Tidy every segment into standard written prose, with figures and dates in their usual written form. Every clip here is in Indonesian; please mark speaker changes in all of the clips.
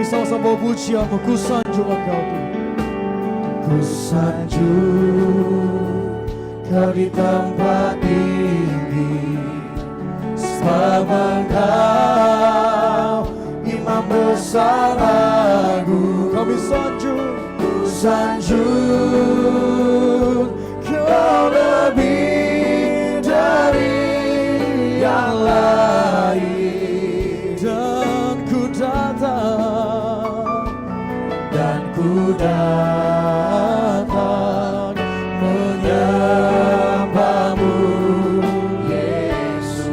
Speaker 1: Mari sama-sama pujianmu, ku sanjung Engkau Tuhan.
Speaker 2: Ku sanjung Kau di tempat tinggi, sebab Engkau Imam besar agung.
Speaker 1: Kami sanjung,
Speaker 2: Ku sanjung Kau lebih dari yang lain,
Speaker 1: dan ku datang
Speaker 2: menyembahmu Yesus.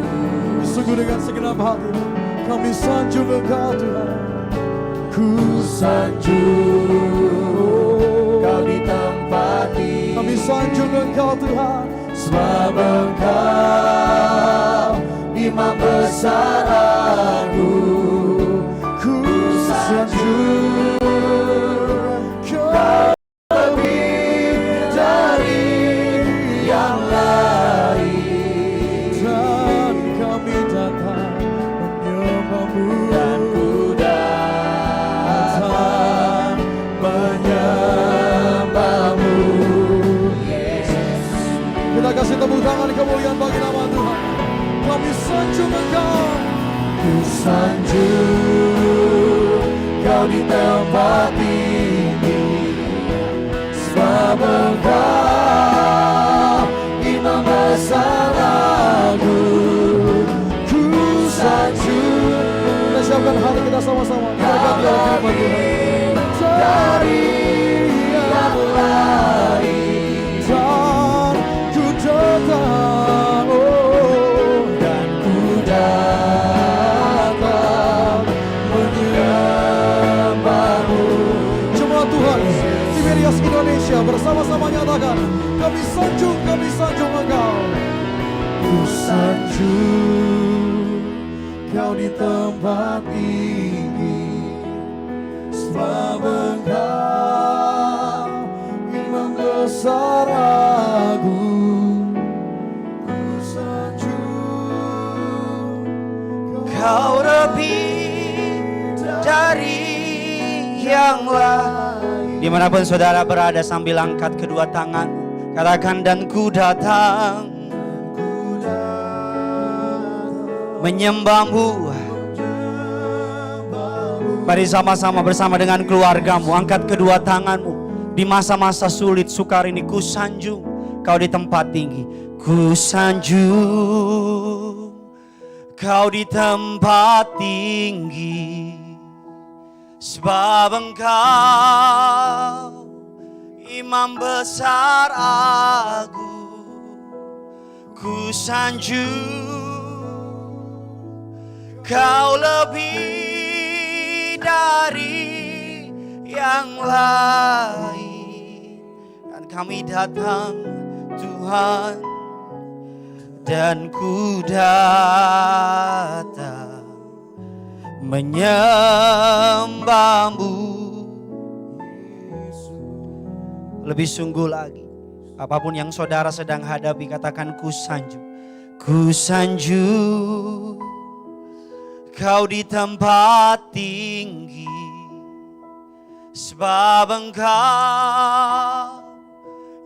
Speaker 1: sungguh dengan segenap hati kami sanjung Engkau Tuhan.
Speaker 2: Ku sanjung Kau di tempat ini,
Speaker 1: Kami sanjung Engkau Tuhan,
Speaker 2: sebab Engkau Imam besar agung. Ku sanjung Kau lebih dari yang lain,
Speaker 1: dan kami datang menyembahmu.
Speaker 2: dan ku datang menyembahmu Yesus.
Speaker 1: Kita kasih tepuk tangan kemuliaan bagi nama Tuhan. Kami sanjung Engkau.
Speaker 2: Ku sanjung Kau di tempat ini, sebab Engkau Imam besar agung. Ku sanjung.
Speaker 1: Kita siapkan hati kita sama-sama. Berkati oleh firman Tuhan.
Speaker 2: Dari yang lain,
Speaker 1: Dan ku datang,
Speaker 2: dan ku datang menyembahmu.
Speaker 1: jemaat Tuhan Tiberias Indonesia bersama-sama nyatakan, kami sanjung Engkau.
Speaker 2: Ku sanjung Kau di tempat tinggi, sebab Engkau Imam besar agung. Ku sanjung Kau lebih dari yang lain.
Speaker 3: Dimanapun saudara berada, sambil angkat kedua tangan, katakan, dan ku datang menyembahmu. Mari sama-sama bersama dengan keluargamu, angkat kedua tanganmu. Di masa-masa sulit sukar ini, ku sanjung Kau di tempat tinggi. Ku sanjung Kau di tempat tinggi, sebab Engkau Imam besar agung. Ku sanjung Kau lebih dari yang lain, dan kami datang Tuhan, dan ku datang menyembahmu. Lebih sungguh lagi, apapun yang saudara sedang hadapi, katakan, ku sanjung. Ku sanjung Kau di tempat tinggi, sebab Engkau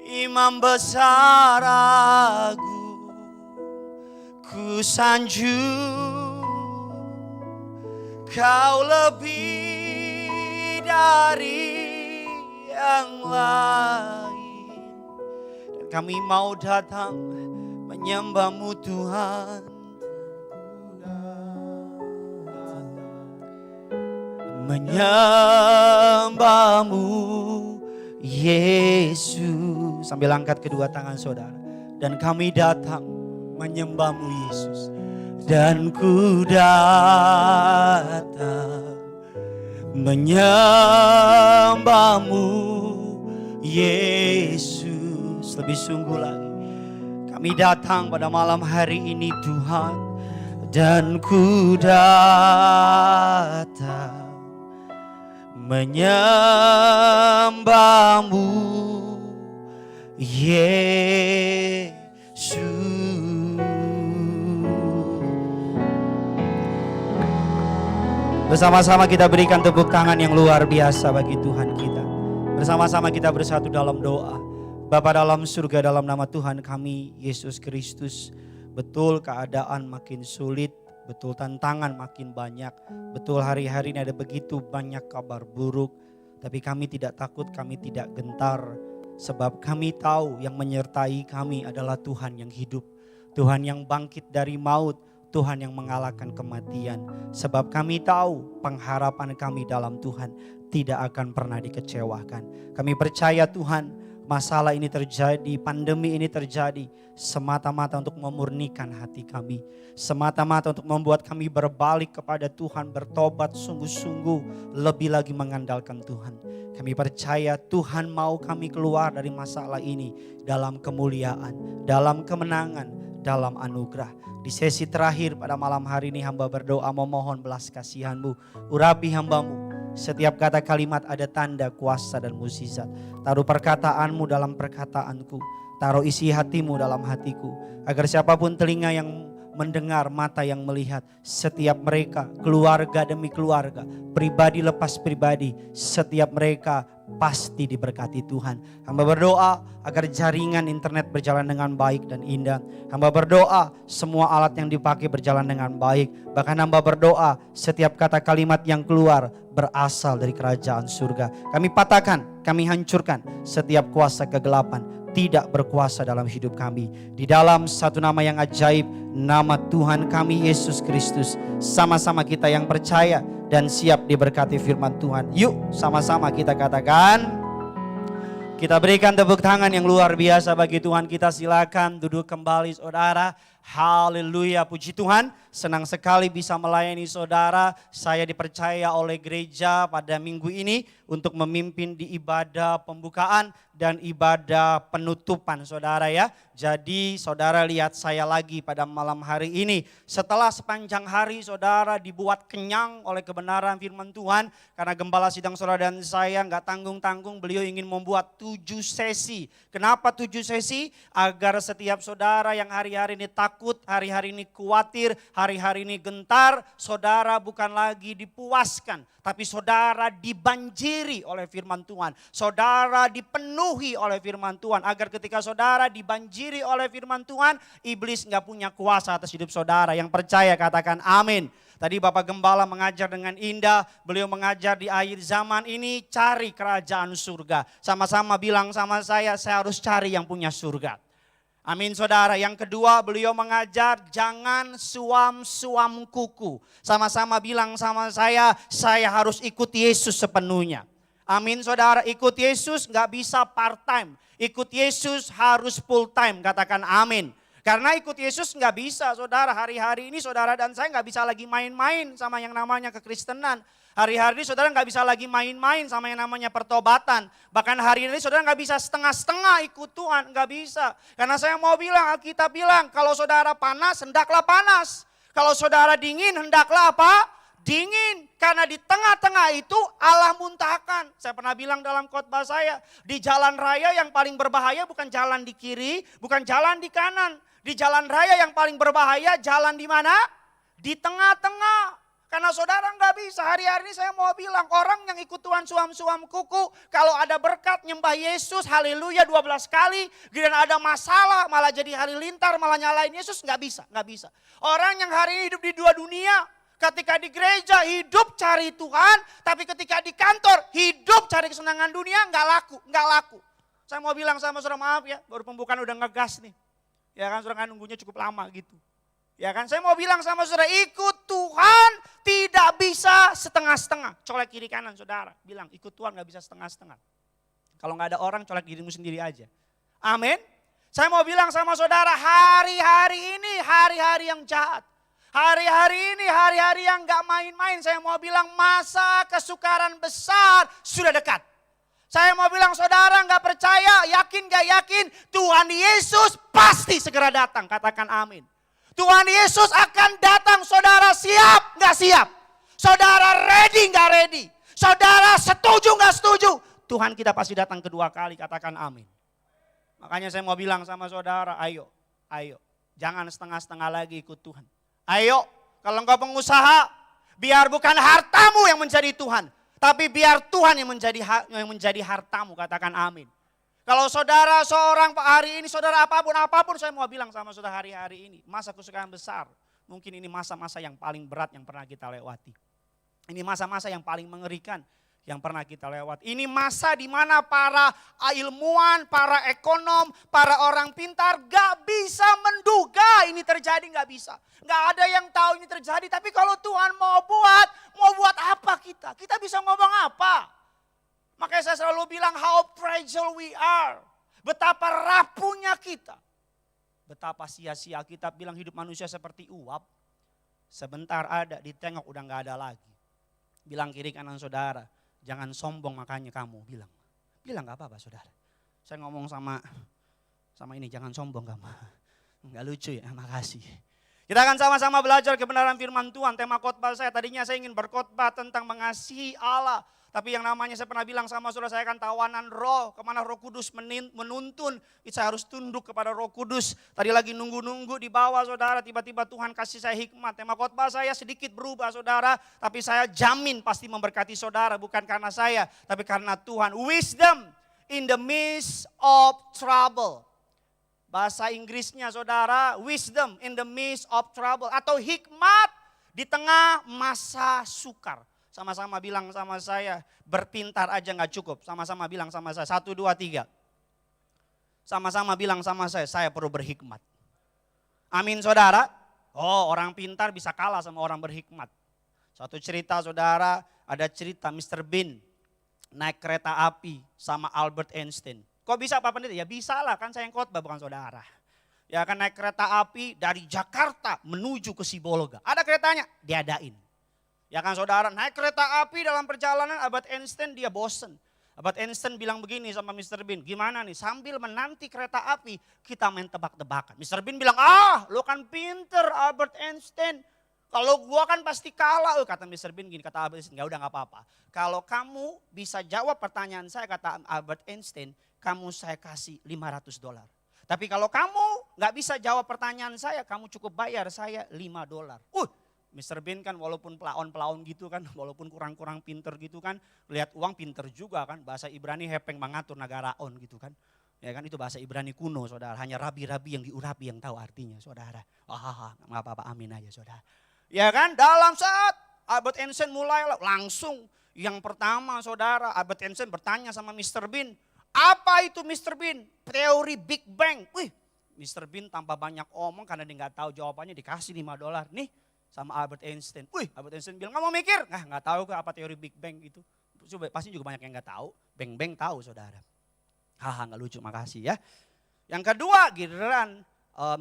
Speaker 3: Imam besar agung. Ku sanjung Kau lebih dari yang lain, dan kami mau datang menyembahmu Tuhan. Menyembahmu Yesus. Sambil angkat kedua tangan saudara, dan kami datang menyembahmu Yesus, dan ku datang menyembahmu Yesus. Lebih sungguh lagi, kami datang pada malam hari ini Tuhan, dan ku datang menyembahmu Yesus. Bersama-sama kita berikan tepuk tangan yang luar biasa bagi Tuhan kita. Bersama-sama kita bersatu dalam doa. Bapa dalam surga, dalam nama Tuhan kami Yesus Kristus, betul keadaan makin sulit, betul tantangan makin banyak, betul hari-hari ini ada begitu banyak kabar buruk, tapi kami tidak takut, kami tidak gentar, sebab kami tahu yang menyertai kami adalah Tuhan yang hidup, Tuhan yang bangkit dari maut, Tuhan yang mengalahkan kematian. Sebab kami tahu pengharapan kami dalam Tuhan tidak akan pernah dikecewakan. Kami percaya Tuhan, masalah ini terjadi, pandemi ini terjadi semata-mata untuk memurnikan hati kami. Semata-mata untuk membuat kami berbalik kepada Tuhan, bertobat sungguh-sungguh, lebih lagi mengandalkan Tuhan. Kami percaya Tuhan mau kami keluar dari masalah ini dalam kemuliaan, dalam kemenangan, dalam anugerah. Di sesi terakhir pada malam hari ini hamba berdoa memohon belas kasihan-Mu. Urapi hamba-Mu. Setiap kata kalimat ada tanda kuasa dan mukjizat. Taruh perkataanmu dalam perkataanku. Taruh isi hatimu dalam hatiku. Agar siapapun telinga yang mendengar, mata yang melihat. Setiap mereka, keluarga demi keluarga, pribadi lepas pribadi. Setiap mereka pasti diberkati Tuhan. Hamba berdoa agar jaringan internet berjalan dengan baik dan indah. Hamba berdoa semua alat yang dipakai berjalan dengan baik. Bahkan hamba berdoa setiap kata kalimat yang keluar berasal dari kerajaan surga. Kami patahkan, kami hancurkan setiap kuasa kegelapan tidak berkuasa dalam hidup kami. Di dalam satu nama yang ajaib, nama Tuhan kami Yesus Kristus. Sama-sama kita yang percaya dan siap diberkati firman Tuhan. Yuk sama-sama kita katakan. Kita berikan tepuk tangan yang luar biasa bagi Tuhan kita. Silakan duduk kembali saudara. Haleluya, puji Tuhan. Senang sekali bisa melayani saudara. Saya dipercaya oleh gereja pada minggu ini untuk memimpin di ibadah pembukaan dan ibadah penutupan saudara ya. Jadi saudara lihat saya lagi pada malam hari ini. Setelah sepanjang hari saudara dibuat kenyang oleh kebenaran firman Tuhan. Karena gembala sidang saudara dan saya nggak tanggung-tanggung, beliau ingin membuat 7 sesi. Kenapa 7 sesi? Agar setiap saudara yang hari-hari ini takut, hari-hari ini khawatir, hari-hari ini gentar, saudara bukan lagi dipuaskan. Tapi saudara dibanjiri oleh firman Tuhan. Saudara dipenuhi oleh firman Tuhan. Agar ketika saudara dibanjiri oleh firman Tuhan, iblis gak punya kuasa atas hidup saudara. Yang percaya katakan amin. Tadi Bapak Gembala mengajar dengan indah. Beliau mengajar di akhir zaman ini cari kerajaan surga. Sama-sama bilang sama saya harus cari yang punya surga. Amin saudara. Yang kedua beliau mengajar jangan suam-suam kuku. Sama-sama bilang sama saya harus ikut Yesus sepenuhnya. Amin saudara, ikut Yesus gak bisa part time. Ikut Yesus harus full time, katakan amin. Karena ikut Yesus gak bisa saudara, hari-hari ini saudara dan saya gak bisa lagi main-main sama yang namanya kekristenan. Hari-hari ini saudara gak bisa lagi main-main sama yang namanya pertobatan. Bahkan hari ini saudara gak bisa setengah-setengah ikut Tuhan, gak bisa. Karena saya mau bilang, Alkitab bilang kalau saudara panas hendaklah panas. Kalau saudara dingin hendaklah apa? Dingin. Karena di tengah-tengah itu Allah muntahkan. Saya pernah bilang dalam khotbah saya, di jalan raya yang paling berbahaya bukan jalan di kiri, bukan jalan di kanan. Di jalan raya yang paling berbahaya jalan di mana? Di tengah-tengah. Karena saudara nggak bisa, hari-hari ini saya mau bilang orang yang ikut Tuhan suam-suam kuku, kalau ada berkat nyembah Yesus, haleluya 12 kali, dan ada masalah malah jadi halilintar, malah nyalain Yesus, nggak bisa. Orang yang hari ini hidup di dua dunia, ketika di gereja hidup cari Tuhan, tapi ketika di kantor hidup cari kesenangan dunia, nggak laku. Saya mau bilang sama saudara, maaf ya, baru pembukaan udah ngegas nih. Ya kan saudara, nunggunya cukup lama gitu. Ya kan, saya mau bilang sama saudara, ikut Tuhan tidak bisa setengah-setengah. Colek kiri kanan saudara, bilang ikut Tuhan gak bisa setengah-setengah. Kalau gak ada orang, colek dirimu sendiri aja. Amin. Saya mau bilang sama saudara, hari-hari ini hari-hari yang jahat. Hari-hari ini hari-hari yang gak main-main. Saya mau bilang masa kesukaran besar sudah dekat. Saya mau bilang saudara gak percaya, yakin gak yakin, Tuhan Yesus pasti segera datang. Katakan amin. Tuhan Yesus akan datang, saudara siap gak siap? Saudara ready gak ready? Saudara setuju gak setuju? Tuhan kita pasti datang kedua kali, katakan amin. Makanya saya mau bilang sama saudara, ayo. Jangan setengah-setengah lagi ikut Tuhan. Ayo, kalau engkau pengusaha, Biar bukan hartamu yang menjadi Tuhan, tapi biar Tuhan yang menjadi hartamu. Katakan amin. Kalau saudara seorang hari ini, saudara apapun saya mau bilang sama saudara hari ini. Masa kesukaan besar. Mungkin ini masa-masa yang paling berat yang pernah kita lewati. Ini masa-masa yang paling mengerikan yang pernah kita lewati. Ini masa di mana para ilmuwan, para ekonom, para orang pintar gak bisa menduga ini terjadi, gak bisa. Gak ada yang tahu ini terjadi, tapi kalau Tuhan mau buat apa kita? Kita bisa ngomong apa? Makanya saya selalu bilang how fragile we are. Betapa rapuhnya kita. Betapa sia-sia kita bilang hidup manusia seperti uap. Sebentar ada, ditengok udah gak ada lagi. Bilang kiri kanan saudara, jangan sombong makanya kamu bilang. Bilang gak apa-apa saudara. Saya ngomong sama ini, jangan sombong kamu. Enggak lucu ya, makasih. Kita akan sama-sama belajar kebenaran firman Tuhan. Tema khotbah saya, tadinya saya ingin berkhotbah tentang mengasihi Allah. Tapi yang namanya saya pernah bilang sama saudara, saya akan tawanan roh. Kemana Roh Kudus menuntun, saya harus tunduk kepada Roh Kudus. Tadi lagi nunggu-nunggu di bawah saudara, tiba-tiba Tuhan kasih saya hikmat. Tema khotbah saya sedikit berubah saudara, tapi saya jamin pasti memberkati saudara. Bukan karena saya, tapi karena Tuhan. Wisdom in the midst of trouble. Bahasa Inggrisnya saudara, wisdom in the midst of trouble. Atau hikmat di tengah masa sukar. Sama-sama bilang sama saya, berpintar aja gak cukup. Sama-sama bilang sama saya, 1, 2, 3. Sama-sama bilang sama saya perlu berhikmat. Amin saudara. Oh, orang pintar bisa kalah sama orang berhikmat. Suatu cerita saudara, ada cerita Mr. Bean naik kereta api sama Albert Einstein. Kok bisa Pak Pendeta? Ya bisa lah, kan saya yang khotbah bukan saudara. Ya kan naik kereta api dari Jakarta menuju ke Sibolga. Ada keretanya, diadain. Ya kan saudara, naik kereta api dalam perjalanan Albert Einstein dia bosen. Albert Einstein bilang begini sama Mr. Bean, gimana nih sambil menanti kereta api kita main tebak-tebakan. Mr. Bean bilang, lo kan pinter Albert Einstein. Kalau gua kan pasti kalah. Kata Mr. Bean gini, kata Albert Einstein, udah gak apa-apa. Kalau kamu bisa jawab pertanyaan saya, kata Albert Einstein, kamu saya kasih $500. Tapi kalau kamu gak bisa jawab pertanyaan saya, kamu cukup bayar saya $5. Mr. Bean kan walaupun pelaon-pelaon gitu kan, walaupun kurang-kurang pinter gitu kan, lihat uang pinter juga kan, bahasa Ibrani hepeng mengatur nagaraon gitu kan. Ya kan itu bahasa Ibrani kuno saudara, hanya rabi-rabi yang diurapi yang tahu artinya saudara. Nggak apa-apa, amin aja saudara. Ya kan dalam saat Albert Einstein mulai langsung yang pertama saudara, Albert Einstein bertanya sama Mr. Bean, apa itu Mr. Bean? Teori Big Bang. Mr. Bean tanpa banyak omong karena dia nggak tahu jawabannya dikasih $5 nih. Sama Albert Einstein. Albert Einstein bilang, nggak mau mikir? Nggak tahu ke apa teori Big Bang itu. Pasti juga banyak yang nggak tahu. Bang tahu saudara. Nggak lucu, makasih ya. Yang kedua giliran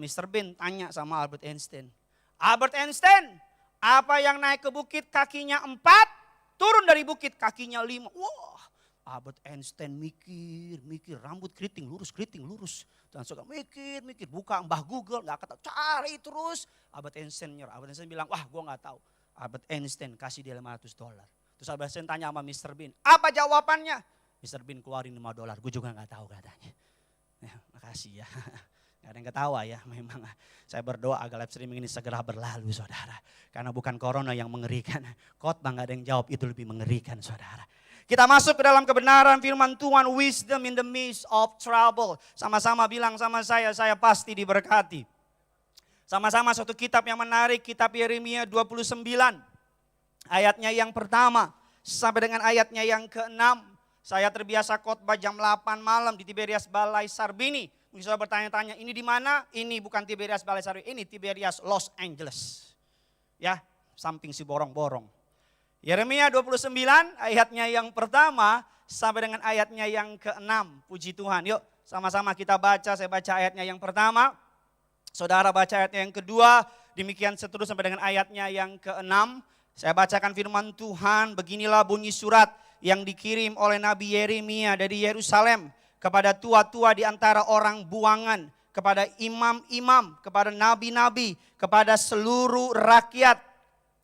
Speaker 3: Mr. Bean tanya sama Albert Einstein. Albert Einstein, apa yang naik ke bukit kakinya 4, turun dari bukit kakinya 5. Wah, Albert Einstein mikir, rambut keriting lurus. Dan suka mikir, buka mbah Google, gak kata cari terus. Albert Einstein nyerah, Albert Einstein bilang, wah gue gak tahu. Albert Einstein kasih dia $500. Terus Albert Einstein tanya sama Mr. Bean, apa jawabannya? Mr. Bean keluarin $5, gue juga gak tahu katanya. Ya, makasih ya, gak ada yang ketawa ya. Memang saya berdoa agar live streaming ini segera berlalu saudara. Karena bukan corona yang mengerikan, khotbah gak ada yang jawab itu lebih mengerikan saudara. Kita masuk ke dalam kebenaran firman Tuhan, wisdom in the midst of trouble. Sama-sama bilang sama saya pasti diberkati. Sama-sama satu kitab yang menarik, kitab Yeremia 29. Ayatnya yang pertama sampai dengan ayatnya yang ke-6. Saya terbiasa khotbah jam 8 malam di Tiberias Balai Sarbini. Mungkin saya bertanya-tanya, ini di mana? Ini bukan Tiberias Balai Sarbini, ini Tiberias Los Angeles. Ya, samping si borong-borong. Yeremia 29 ayatnya yang pertama sampai dengan ayatnya yang ke-6. Puji Tuhan. Yuk sama-sama kita baca. Saya baca ayatnya yang pertama. Saudara baca ayatnya yang kedua. Demikian seterusnya sampai dengan ayatnya yang ke-6. Saya bacakan firman Tuhan. Beginilah bunyi surat yang dikirim oleh Nabi Yeremia dari Yerusalem. Kepada tua-tua di antara orang buangan. Kepada imam-imam. Kepada nabi-nabi. Kepada seluruh rakyat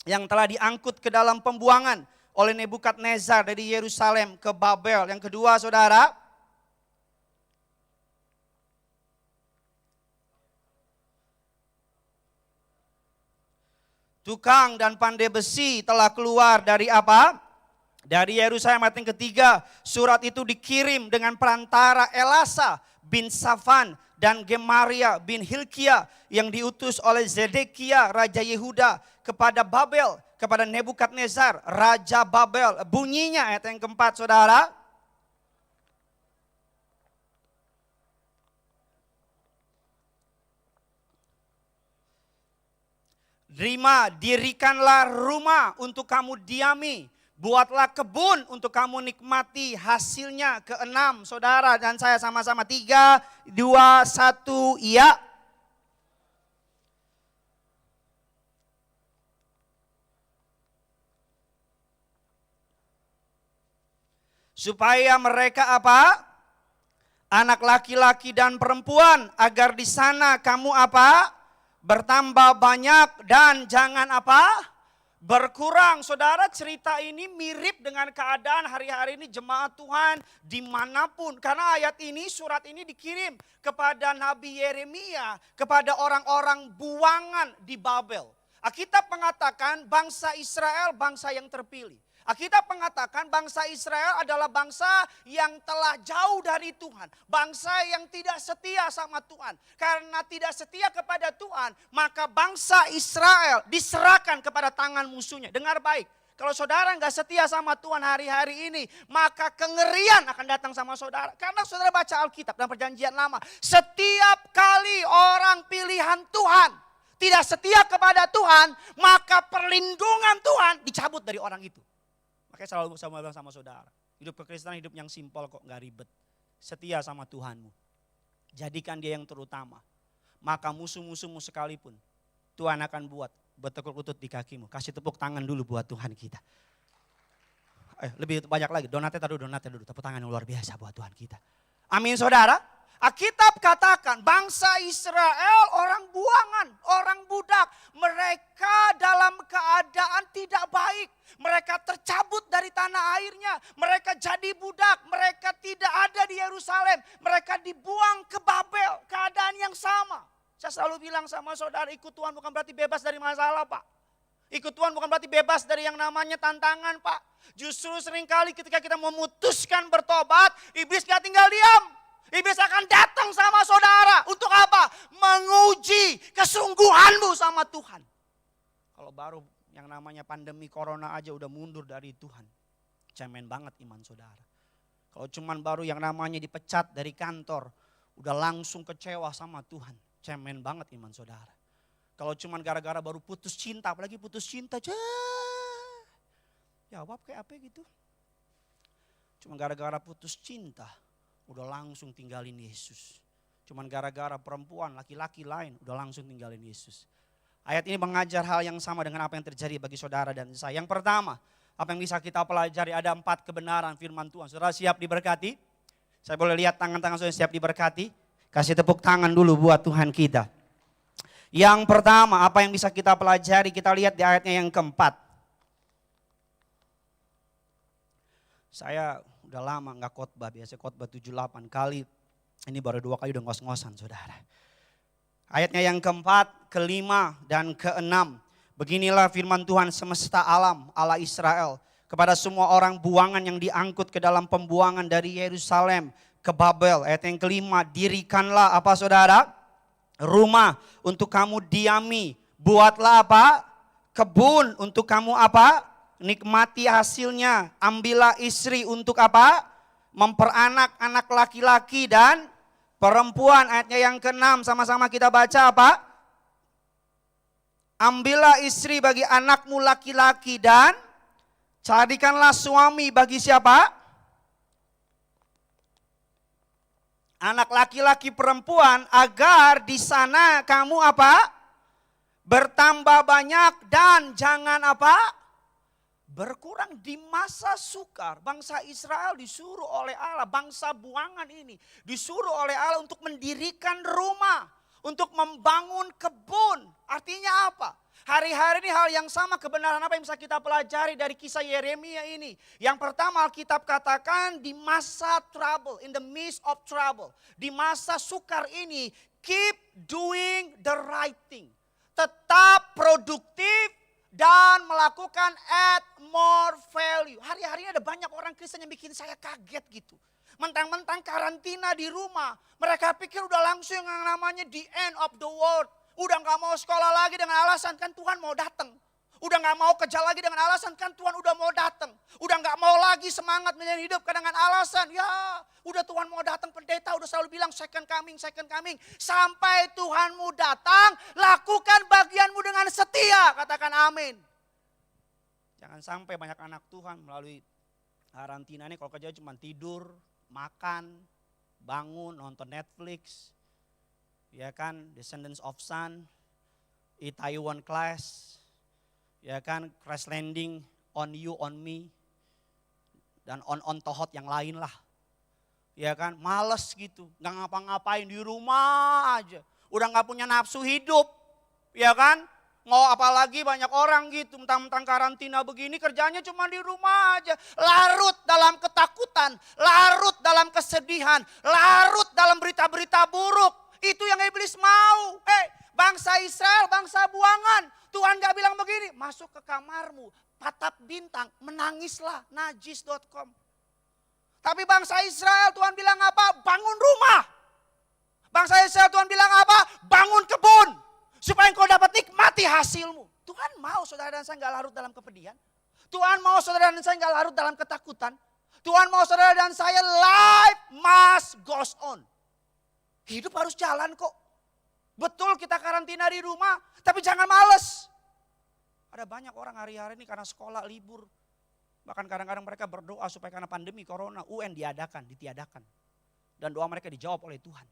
Speaker 3: yang telah diangkut ke dalam pembuangan oleh Nebukadnezar dari Yerusalem ke Babel. Yang kedua saudara, tukang dan pandai besi telah keluar dari apa? Dari Yerusalem. Ayat yang ketiga, surat itu dikirim dengan perantara Elasa bin Safan dan Gemaria bin Hilkia yang diutus oleh Zedekia Raja Yehuda kepada Babel, kepada Nebukadnezar Raja Babel. Bunyinya ayat yang keempat saudara. Dirikanlah rumah untuk kamu diami. Buatlah kebun untuk kamu nikmati hasilnya. Keenam saudara dan saya sama-sama. 3, 2, 1 iya. Supaya mereka apa? Anak laki-laki dan perempuan. Agar di sana kamu apa? Bertambah banyak dan jangan apa? Berkurang. Saudara, cerita ini mirip dengan keadaan hari-hari ini jemaat Tuhan dimanapun. Karena ayat ini, surat ini dikirim kepada Nabi Yeremia, kepada orang-orang buangan di Babel. Alkitab mengatakan bangsa Israel bangsa yang terpilih. Alkitab mengatakan bangsa Israel adalah bangsa yang telah jauh dari Tuhan. Bangsa yang tidak setia sama Tuhan. Karena tidak setia kepada Tuhan, maka bangsa Israel diserahkan kepada tangan musuhnya. Dengar baik, kalau saudara nggak setia sama Tuhan hari-hari ini, maka kengerian akan datang sama saudara. Karena saudara baca Alkitab dalam Perjanjian Lama, setiap kali orang pilihan Tuhan tidak setia kepada Tuhan, maka perlindungan Tuhan dicabut dari orang itu. Makanya selalu sama bilang sama saudara, hidup kekristenan hidup yang simpel kok, gak ribet. Setia sama Tuhanmu. Jadikan dia yang terutama. Maka musuh-musuhmu sekalipun Tuhan akan buat bertekuk lutut di kakimu. Kasih tepuk tangan dulu buat Tuhan kita. Lebih banyak lagi, donatnya dulu. Tepuk tangan yang luar biasa buat Tuhan kita. Amin saudara. Alkitab katakan bangsa Israel orang buangan, orang budak. Mereka dalam keadaan tidak baik. Mereka tercabut dari tanah airnya. Mereka jadi budak. Mereka tidak ada di Yerusalem. Mereka dibuang ke Babel. Keadaan yang sama. Saya selalu bilang sama saudara, ikut Tuhan bukan berarti bebas dari masalah Pak. Ikut Tuhan bukan berarti bebas dari yang namanya tantangan Pak. Justru seringkali ketika kita memutuskan bertobat, iblis gak tinggal diam. Iblis akan datang sama saudara. Untuk apa? Menguji kesungguhanmu sama Tuhan. Kalau baru yang namanya pandemi corona aja udah mundur dari Tuhan. Cemen banget iman saudara. Kalau cuman baru yang namanya dipecat dari kantor, udah langsung kecewa sama Tuhan. Cemen banget iman saudara. Kalau cuman gara-gara baru putus cinta, apalagi putus cinta, jawab kayak apa gitu. Cuma gara-gara putus cinta, udah langsung tinggalin Yesus. Cuman gara-gara perempuan, laki-laki lain, udah langsung tinggalin Yesus. Ayat ini mengajar hal yang sama dengan apa yang terjadi bagi saudara dan saya. Yang pertama, apa yang bisa kita pelajari, ada 4 kebenaran firman Tuhan. Saudara siap diberkati? Saya boleh lihat tangan-tangan saudara siap diberkati? Kasih tepuk tangan dulu buat Tuhan kita. Yang pertama, apa yang bisa kita pelajari, kita lihat di ayatnya yang keempat. Saya udah lama gak khotbah, biasa khotbah 7-8 kali. Ini baru 2 kali udah ngos-ngosan saudara. Ayatnya yang keempat, kelima, dan keenam. Beginilah firman Tuhan semesta alam, Allah Israel. Kepada semua orang buangan yang diangkut ke dalam pembuangan dari Yerusalem ke Babel. Ayat yang kelima, dirikanlah apa saudara? Rumah untuk kamu diami. Buatlah apa? Kebun untuk kamu apa? Nikmati hasilnya. Ambillah istri untuk apa? Memperanak anak laki-laki dan perempuan. Ayatnya yang ke-6 sama-sama kita baca apa? Ambillah istri bagi anakmu laki-laki dan carikanlah suami bagi siapa? Anak laki-laki perempuan, agar di sana kamu apa? Bertambah banyak dan jangan apa? Berkurang. Di masa sukar, bangsa Israel disuruh oleh Allah, bangsa buangan ini disuruh oleh Allah untuk mendirikan rumah, untuk membangun kebun. Artinya apa? Hari-hari ini hal yang sama, kebenaran apa yang bisa kita pelajari dari kisah Yeremia ini? Yang pertama, Alkitab katakan di masa trouble, in the midst of trouble. Di masa sukar ini, keep doing the right thing. Tetap produktif,
Speaker 2: dan melakukan add more value. Hari-hari ada banyak orang Kristen yang bikin saya kaget gitu. Mentang-mentang karantina di rumah. Mereka pikir udah langsung yang namanya the end of the world. Udah gak mau sekolah lagi dengan alasan kan Tuhan mau datang. Udah gak mau kerja lagi dengan alasan kan Tuhan udah mau datang. Udah gak mau lagi semangat menjalani hidup dengan alasan. Ya udah Tuhan mau datang, pendeta udah selalu bilang second coming, second coming. Sampai Tuhanmu datang, lakukan bagianmu dengan setia. Katakan amin. Jangan sampai banyak anak Tuhan melalui karantina ini kalau kerja cuma tidur, makan, bangun, nonton Netflix. Ya kan, Descendants of Sun, Itaewon Class. Ya kan, Crash Landing, On You, On Me. Dan On Tohot yang lain lah. Ya kan, males gitu. Gak ngapa-ngapain di rumah aja. Udah gak punya nafsu hidup. Ya kan, mau apalagi banyak orang gitu. Mentang-mentang karantina begini kerjanya cuma di rumah aja. Larut dalam ketakutan. Larut dalam kesedihan. Larut dalam berita-berita buruk. Itu yang iblis mau. Bangsa Israel, bangsa buangan. Tuhan gak bilang begini, masuk ke kamarmu, tatap bintang, menangislah, najis.com. Tapi bangsa Israel Tuhan bilang apa? Bangun rumah. Bangsa Israel Tuhan bilang apa? Bangun kebun. Supaya engkau dapat nikmati hasilmu. Tuhan mau saudara dan saya gak larut dalam kepedihan. Tuhan mau saudara dan saya gak larut dalam ketakutan. Tuhan mau saudara dan saya life must goes on. Hidup harus jalan kok. Betul kita karantina di rumah, tapi jangan males. Ada banyak orang hari-hari ini karena sekolah libur. Bahkan kadang-kadang mereka berdoa supaya karena pandemi corona UN ditiadakan. Dan doa mereka dijawab oleh Tuhan.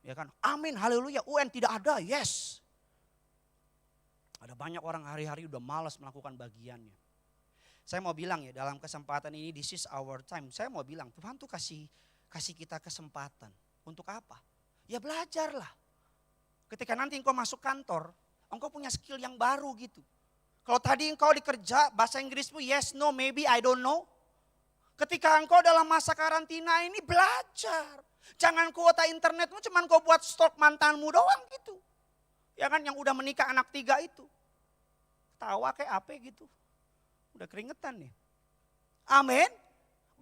Speaker 2: Ya kan? Amin, haleluya, UN tidak ada, yes. Ada banyak orang hari-hari udah malas melakukan bagiannya. Saya mau bilang ya dalam kesempatan ini, this is our time. Saya mau bilang Tuhan tuh kasih kita kesempatan. Untuk apa? Ya belajarlah. Ketika nanti engkau masuk kantor, engkau punya skill yang baru gitu. Kalau tadi engkau dikerja, bahasa Inggrismu yes, no, maybe, I don't know. Ketika engkau dalam masa karantina ini belajar. Jangan kuota internetmu cuman kau buat stok mantanmu doang gitu. Ya kan yang udah menikah anak 3 itu. Tawa kayak apa gitu. Udah keringetan nih. Amin.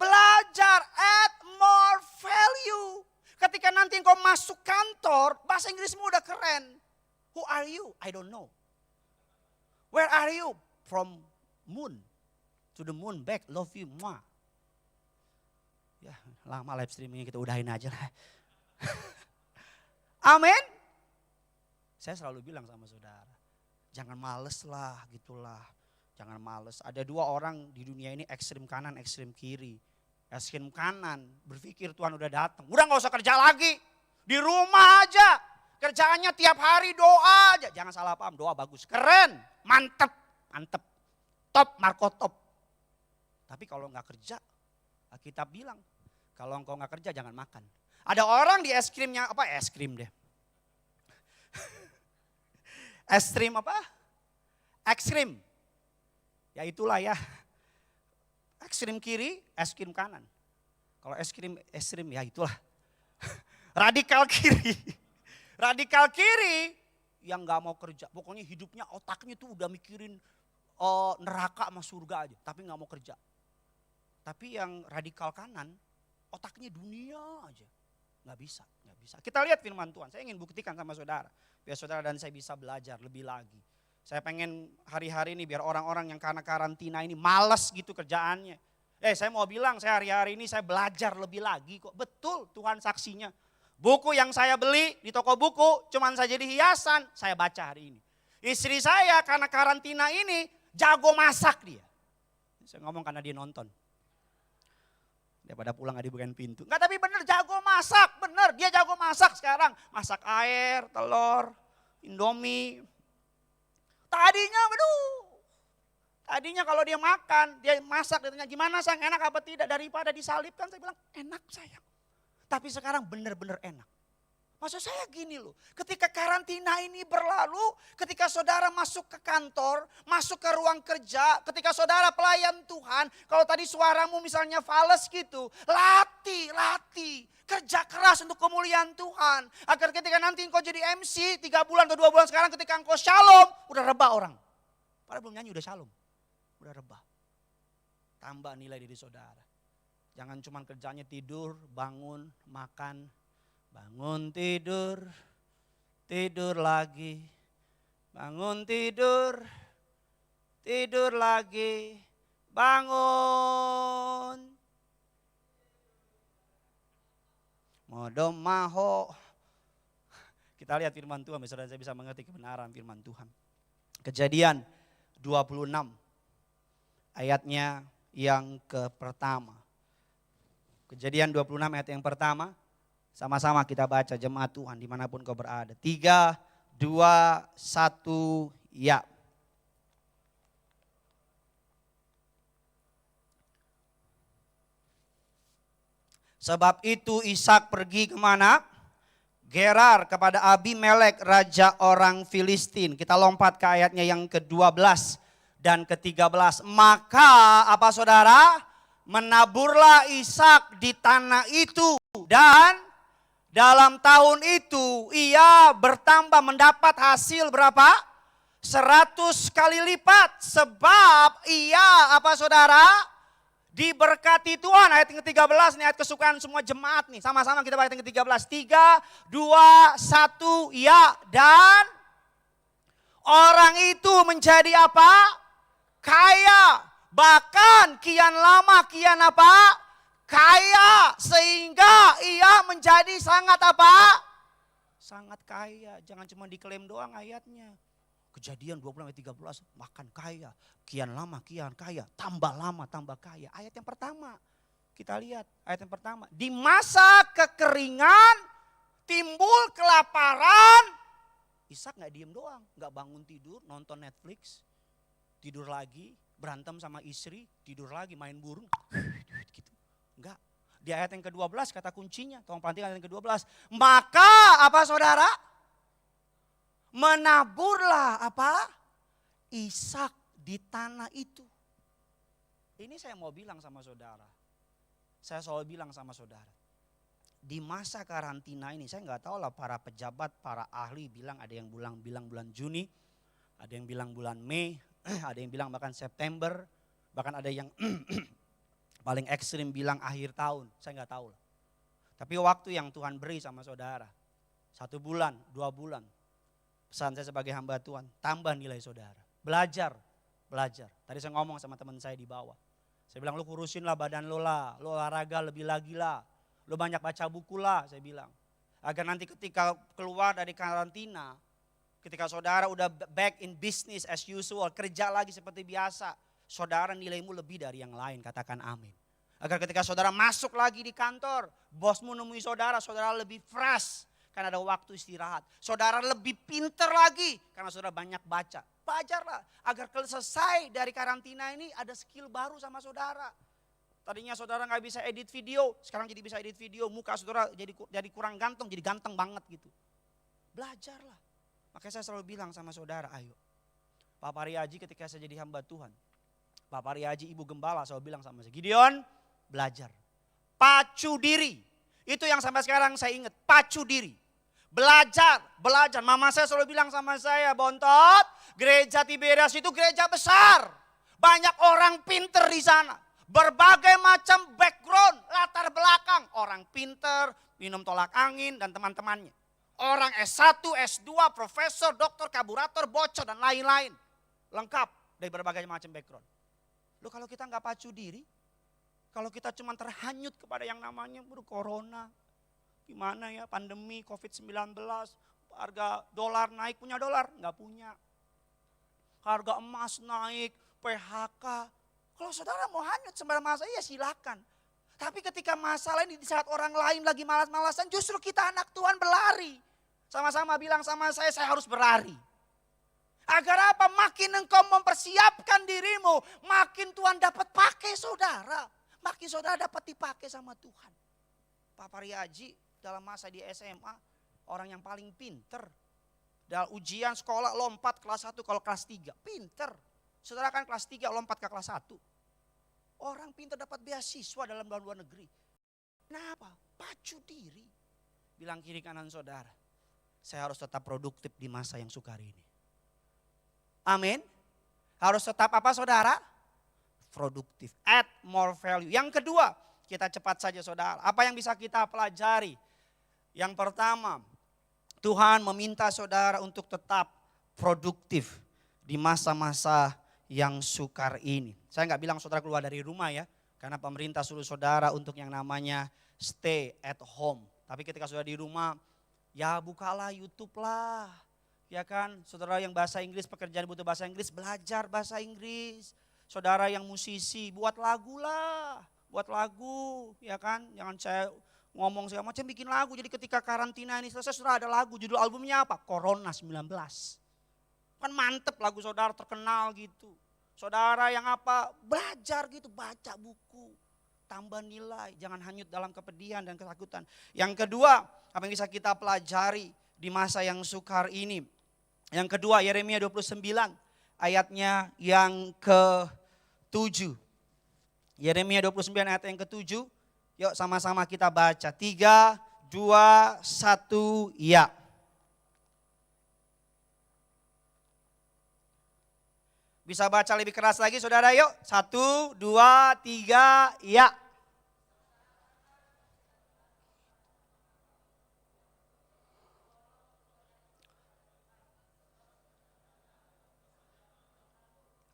Speaker 2: Belajar, add more value. Ketika nanti engkau masuk kantor, bahasa Inggrismu udah keren. Who are you? I don't know. Where are you? From moon to the moon back, love you, muah. Ya lama live streamingnya kita udahin aja lah. Amin. Saya selalu bilang sama saudara, jangan males lah gitulah. Jangan males. Ada 2 orang di dunia ini ekstrim kanan, ekstrim kiri. Ekstrim kanan berpikir Tuhan udah datang. Udah gak usah kerja lagi. Di rumah aja. Kerjaannya tiap hari doa aja. Jangan salah paham, doa bagus. Keren, mantep. Top, Marco top. Tapi kalau gak kerja, Alkitab bilang, kalau engkau gak kerja jangan makan. Ada orang di es krimnya, es krim deh. Es krim apa? Ekstrim. Ya itulah ya. Es krim kiri, es krim kanan. Kalau es krim ya itulah. Radikal kiri. Radikal kiri yang gak mau kerja. Pokoknya hidupnya otaknya tuh udah mikirin neraka sama surga aja. Tapi gak mau kerja. Tapi yang radikal kanan otaknya dunia aja. Gak bisa. Kita lihat firman Tuhan. Saya ingin buktikan sama saudara. Biar saudara dan saya bisa belajar lebih lagi. Saya pengen hari-hari ini biar orang-orang yang karena karantina ini malas gitu kerjaannya. Saya mau bilang saya hari-hari ini saya belajar lebih lagi kok. Betul Tuhan saksinya. Buku yang saya beli di toko buku cuman saya jadi hiasan. Saya baca hari ini. Istri saya karena karantina ini jago masak dia. Saya ngomong karena dia nonton. Daripada pulang gak dibukain pintu. Enggak, tapi bener jago masak. Bener dia jago masak sekarang. Masak air, telur, Indomie. Tadinya kalau dia makan, dia masak, dia tanya gimana sayang, enak apa tidak, daripada disalibkan, saya bilang enak sayang. Tapi sekarang benar-benar enak. Maksud saya gini loh, ketika karantina ini berlalu, ketika saudara masuk ke kantor, masuk ke ruang kerja, ketika saudara pelayan Tuhan, kalau tadi suaramu misalnya fales gitu, latih. Kerja keras untuk kemuliaan Tuhan. Agar ketika nanti engkau jadi MC 3 bulan atau 2 bulan sekarang ketika engkau shalom, udah reba orang. Padahal belum nyanyi udah shalom. Udah rebah. Tambah nilai diri saudara. Jangan cuma kerjanya tidur, bangun, makan. Bangun tidur, tidur lagi. Bangun tidur, tidur lagi. Bangun. Modom maho. Kita lihat firman Tuhan, saudara saya bisa mengerti kebenaran firman Tuhan. Kejadian 26 ayatnya yang pertama. Kejadian 26 ayat yang pertama. Sama-sama kita baca jemaat Tuhan dimanapun kau berada. 3, 2, 1, ya. Sebab itu Ishak pergi kemana? Gerar kepada Abimelek raja orang Filistin. Kita lompat ke ayatnya yang ke-12 dan ke-13. Maka apa saudara? Menaburlah Ishak di tanah itu. Dan dalam tahun itu ia bertambah mendapat hasil berapa? 100 kali lipat. Sebab ia apa saudara? Diberkati Tuhan. Ayat yang ke-13 nih, ayat kesukaan semua jemaat nih. Sama-sama kita baca ayat yang ke-13. 3, 2, 1, ya. Dan orang itu menjadi apa? Kaya. Bahkan kian lama kian apa? Kaya. Sehingga ia menjadi sangat apa? Sangat kaya. Jangan cuma diklaim doang ayatnya. Kejadian 26 ayat 13, makan kaya, kian lama kian kaya, tambah lama tambah kaya. Ayat yang pertama, kita lihat ayat yang pertama. Di masa kekeringan, timbul kelaparan. Ishak gak diem doang, gak bangun tidur, nonton Netflix, tidur lagi, berantem sama istri, tidur lagi, main burung, gitu. Enggak. Di ayat yang ke-12 kata kuncinya, tolong perhatikan ayat yang ke-12. Maka apa saudara? Menaburlah apa? Ishak di tanah itu. Ini saya mau bilang sama saudara. Saya selalu bilang sama saudara. Di masa karantina ini, saya nggak tahu lah para pejabat, para ahli bilang, ada yang bilang bulan Juni, ada yang bilang bulan Mei, ada yang bilang bahkan September, bahkan ada yang paling ekstrim bilang akhir tahun. Saya nggak tahu lah. Tapi waktu yang Tuhan beri sama saudara, 1 bulan, 2 bulan. Pesan saya sebagai hamba Tuhan, tambah nilai saudara. Belajar. Tadi saya ngomong sama teman saya di bawah. Saya bilang, lu kurusin lah badan lu lah, lu olahraga lebih lagi lah. Lu banyak baca buku lah, saya bilang. Agar nanti ketika keluar dari karantina, ketika saudara udah back in business as usual, kerja lagi seperti biasa, saudara nilaimu lebih dari yang lain, katakan amin. Agar ketika saudara masuk lagi di kantor, bosmu nemui saudara, saudara lebih fresh. Karena ada waktu istirahat. Saudara lebih pinter lagi karena saudara banyak baca. Belajarlah agar selesai dari karantina ini ada skill baru sama saudara. Tadinya saudara gak bisa edit video, sekarang jadi bisa edit video. Muka saudara jadi kurang ganteng, jadi ganteng banget gitu. Belajarlah. Makanya saya selalu bilang sama saudara, ayo. Pak Pariaji ketika saya jadi hamba Tuhan. Pak Pariaji ibu gembala selalu bilang sama saya, Gideon belajar. Pacu diri. Itu yang sampai sekarang saya ingat, pacu diri. Belajar. Mama saya selalu bilang sama saya, Bontot, gereja Tiberias itu gereja besar. Banyak orang pinter di sana. Berbagai macam background, latar belakang. Orang pinter, minum tolak angin dan teman-temannya. Orang S1, S2, profesor, doktor, kaburator, bocor dan lain-lain. Lengkap dari berbagai macam background. Loh kalau kita nggak pacu diri, kalau kita cuma terhanyut kepada yang namanya corona, gimana ya pandemi COVID-19, harga dolar naik, punya dolar? Nggak punya. Harga emas naik, PHK. Kalau saudara mau hanyut sembari masa ya silakan. Tapi ketika masalah ini di saat orang lain lagi malas-malasan, justru kita anak Tuhan berlari. Sama-sama bilang sama saya harus berlari. Agar apa? Makin engkau mempersiapkan dirimu, makin Tuhan dapat pakai saudara. Makin saudara dapat dipakai sama Tuhan. Pak Pariaji dalam masa di SMA, orang yang paling pinter. Dalam ujian sekolah lompat kelas 1 kalau kelas 3, pinter. Saudara kan kelas 3 lompat ke kelas 1. Orang pinter dapat beasiswa dalam luar negeri. Kenapa? Pacu diri. Bilang kiri kanan saudara, saya harus tetap produktif di masa yang sukar ini. Amin. Harus tetap apa saudara? Produktif. Add more value. Yang kedua, kita cepat saja saudara. Apa yang bisa kita pelajari? Yang pertama, Tuhan meminta saudara untuk tetap produktif di masa-masa yang sukar ini. Saya nggak bilang saudara keluar dari rumah ya. Karena pemerintah suruh saudara untuk yang namanya stay at home. Tapi ketika saudara di rumah, ya bukalah YouTube lah. Ya kan, saudara yang bahasa Inggris, pekerjaan butuh bahasa Inggris, belajar bahasa Inggris. Saudara yang musisi, buat lagu lah. Buat lagu, ya kan. Jangan saya ngomong segala macam, bikin lagu. Jadi ketika karantina ini selesai, saudara ada lagu. Judul albumnya apa? Corona 19. Kan mantep lagu saudara terkenal gitu. Saudara yang apa? Belajar gitu, baca buku. Tambah nilai, jangan hanyut dalam kepedihan dan ketakutan. Yang kedua, apa yang bisa kita pelajari di masa yang sukar ini? Yang kedua, Yeremia 29 ayatnya yang ke-7. Yeremia 29 ayat yang ke-7. Yuk sama-sama kita baca. 3, 2, 1, ya. Bisa baca lebih keras lagi saudara yuk. 1, 2, 3, ya.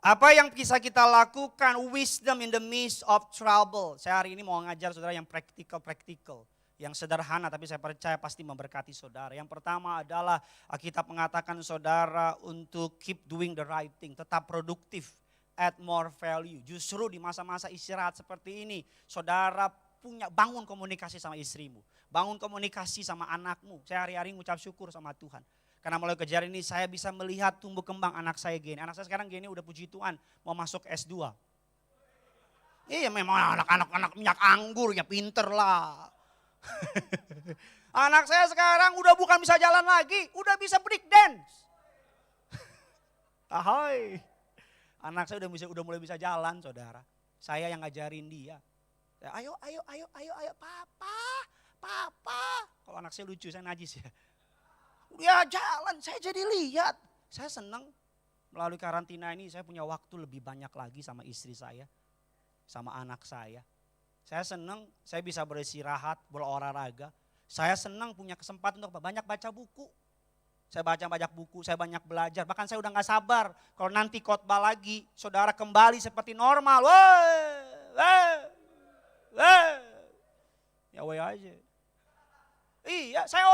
Speaker 2: Apa yang bisa kita lakukan? Wisdom in the midst of trouble. Saya hari ini mau ngajar saudara yang praktikal. Yang sederhana tapi saya percaya pasti memberkati saudara. Yang pertama adalah Alkitab mengatakan saudara untuk keep doing the right thing. Tetap produktif, add more value. Justru di masa-masa istirahat seperti ini saudara bangun komunikasi sama istrimu. Bangun komunikasi sama anakmu. Saya hari-hari mengucap syukur sama Tuhan. Karena mulai kejadian ini saya bisa melihat tumbuh kembang anak saya gini. Anak saya sekarang gini udah puji Tuhan mau masuk S2. Iya memang anak-anak minyak anggur ya pinter lah. Anak saya sekarang udah bukan bisa jalan lagi, udah bisa break dance. Ahoy. Anak saya udah mulai bisa jalan, saudara. Saya yang ngajarin dia. Ayo, papa. Kalau anak saya lucu, saya najis ya. Dia jalan, saya jadi lihat. Saya senang melalui karantina ini saya punya waktu lebih banyak lagi sama istri saya, sama anak saya. Saya senang, saya bisa beristirahat, berolahraga. Saya senang punya kesempatan untuk banyak baca buku. Saya baca banyak buku, saya banyak belajar. Bahkan saya udah gak sabar kalau nanti khotbah lagi, saudara kembali seperti normal. Ya weh aja. Iya, saya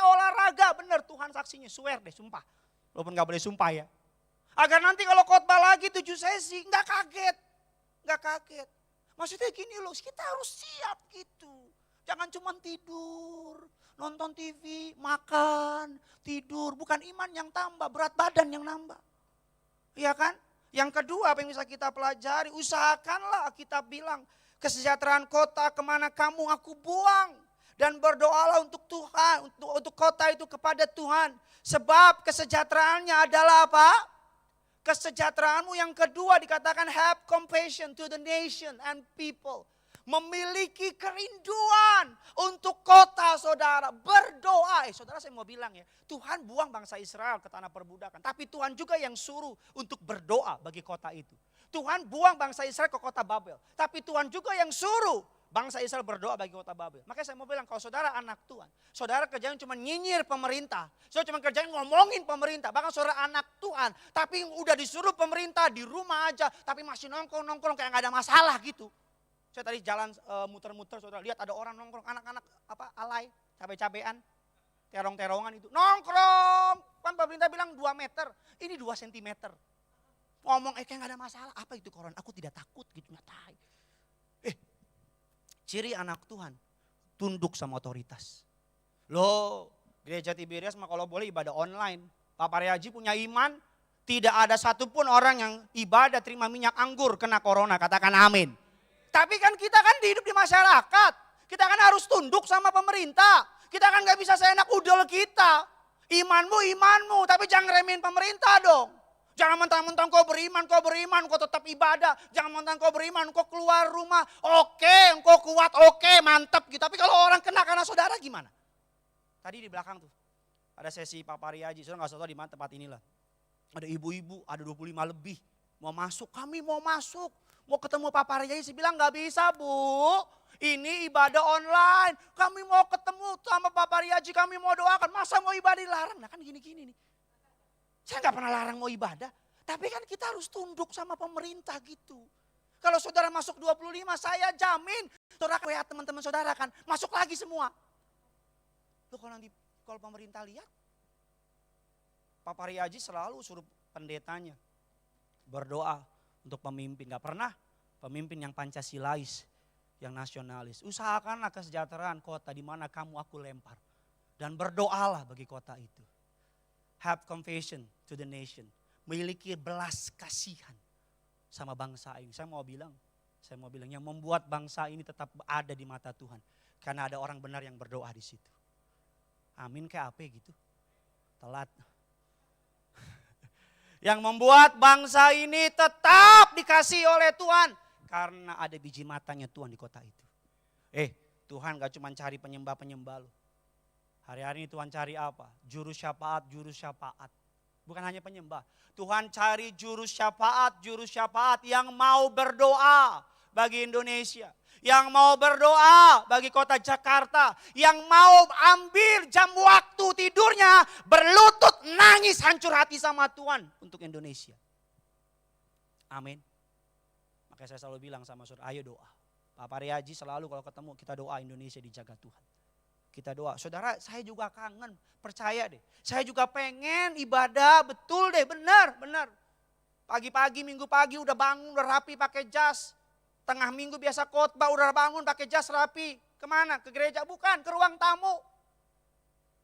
Speaker 2: olahraga, bener Tuhan saksinya, swear deh, sumpah. Walaupun gak boleh sumpah ya. Agar nanti kalau khotbah lagi 7 sesi, gak kaget. Maksudnya gini loh, kita harus siap gitu. Jangan cuma tidur, nonton TV, makan, tidur. Bukan iman yang tambah, berat badan yang nambah. Iya kan? Yang kedua apa yang bisa kita pelajari, usahakanlah kita bilang, kesejahteraan kota kemana kamu aku buang. Dan berdoalah untuk Tuhan, untuk kota itu kepada Tuhan. Sebab kesejahteraannya adalah apa? Kesejahteraanmu yang kedua dikatakan have compassion to the nation and people. Memiliki kerinduan untuk kota saudara. Berdoa. Saudara saya mau bilang ya. Tuhan buang bangsa Israel ke tanah perbudakan. Tapi Tuhan juga yang suruh untuk berdoa bagi kota itu. Tuhan buang bangsa Israel ke kota Babel. Tapi Tuhan juga yang suruh bangsa Israel berdoa bagi kota Babel. Makanya saya mau bilang kalau saudara anak Tuhan. Saudara kerjaan cuma nyinyir pemerintah. Saudara cuma kerjaan ngomongin pemerintah. Bahkan saudara anak Tuhan. Tapi udah disuruh pemerintah di rumah aja. Tapi masih nongkrong kayak gak ada masalah gitu. Saya tadi jalan muter-muter saudara. Lihat ada orang nongkrong. Anak-anak alay. Cabe-cabean. Terong-terongan itu. Nongkrong. Kan pemerintah bilang 2 meter. Ini 2 sentimeter. Ngomong kayak gak ada masalah. Apa itu corona? Aku tidak takut gitu. Nyatai. Ciri anak Tuhan, tunduk sama otoritas. Loh, gereja Tiberias mah kalau boleh ibadah online. Pak Paryaji punya iman, tidak ada satupun orang yang ibadah terima minyak anggur kena corona, katakan amin. Tapi kan kita kan hidup di masyarakat, kita kan harus tunduk sama pemerintah. Kita kan gak bisa seenak udel kita. Imanmu, tapi jangan remehin pemerintah dong. Jangan mentang-mentang kau beriman, kau tetap ibadah. Jangan mentang kau beriman, kau keluar rumah. Oke, engkau kuat, oke, mantap gitu. Tapi kalau orang kena karena saudara gimana? Tadi di belakang tuh, ada sesi Pak Paryaji, saudara gak usah tahu di mana tempat inilah. Ada ibu-ibu, ada 25 lebih. Mau masuk, kami mau masuk. Mau ketemu Pak Pariai, saya bilang gak bisa Bu. Ini ibadah online. Kami mau ketemu sama Pak Pariaji, kami mau doakan. Masa mau ibadah dilarang? Nah kan gini-gini nih. Saya gak pernah larang mau ibadah. Tapi kan kita harus tunduk sama pemerintah gitu. Kalau saudara masuk 25, saya jamin. Saudara WA teman-teman saudara kan, masuk lagi semua. Loh kalau pemerintah lihat, Pak Pariaji selalu suruh pendetanya berdoa untuk pemimpin. Gak pernah pemimpin yang Pancasilais, yang nasionalis. Usahakanlah kesejahteraan kota di mana kamu aku lempar. Dan berdoalah bagi kota itu. Have compassion to the nation. Memiliki belas kasihan sama bangsa ini. Saya mau bilang yang membuat bangsa ini tetap ada di mata Tuhan. Karena ada orang benar yang berdoa di situ. Amin kayak apa gitu. Telat. Yang membuat bangsa ini tetap dikasih oleh Tuhan. Karena ada biji matanya Tuhan di kota itu. Tuhan gak cuma cari penyembah-penyembah loh. Hari-hari ini Tuhan cari apa? Juru syafaat. Bukan hanya penyembah. Tuhan cari juru syafaat yang mau berdoa bagi Indonesia. Yang mau berdoa bagi kota Jakarta. Yang mau ambil jam waktu tidurnya, berlutut nangis hancur hati sama Tuhan untuk Indonesia. Amin. Makanya saya selalu bilang sama saudara, ayo doa. Pak Pariaji selalu kalau ketemu kita doa Indonesia dijaga Tuhan. Kita doa. Saudara, saya juga kangen, percaya deh. Saya juga pengen ibadah, betul deh, benar. Pagi-pagi, minggu pagi udah bangun, udah rapi pakai jas. Tengah minggu biasa khotbah, udah bangun pakai jas rapi. Kemana? Ke gereja? Bukan, ke ruang tamu.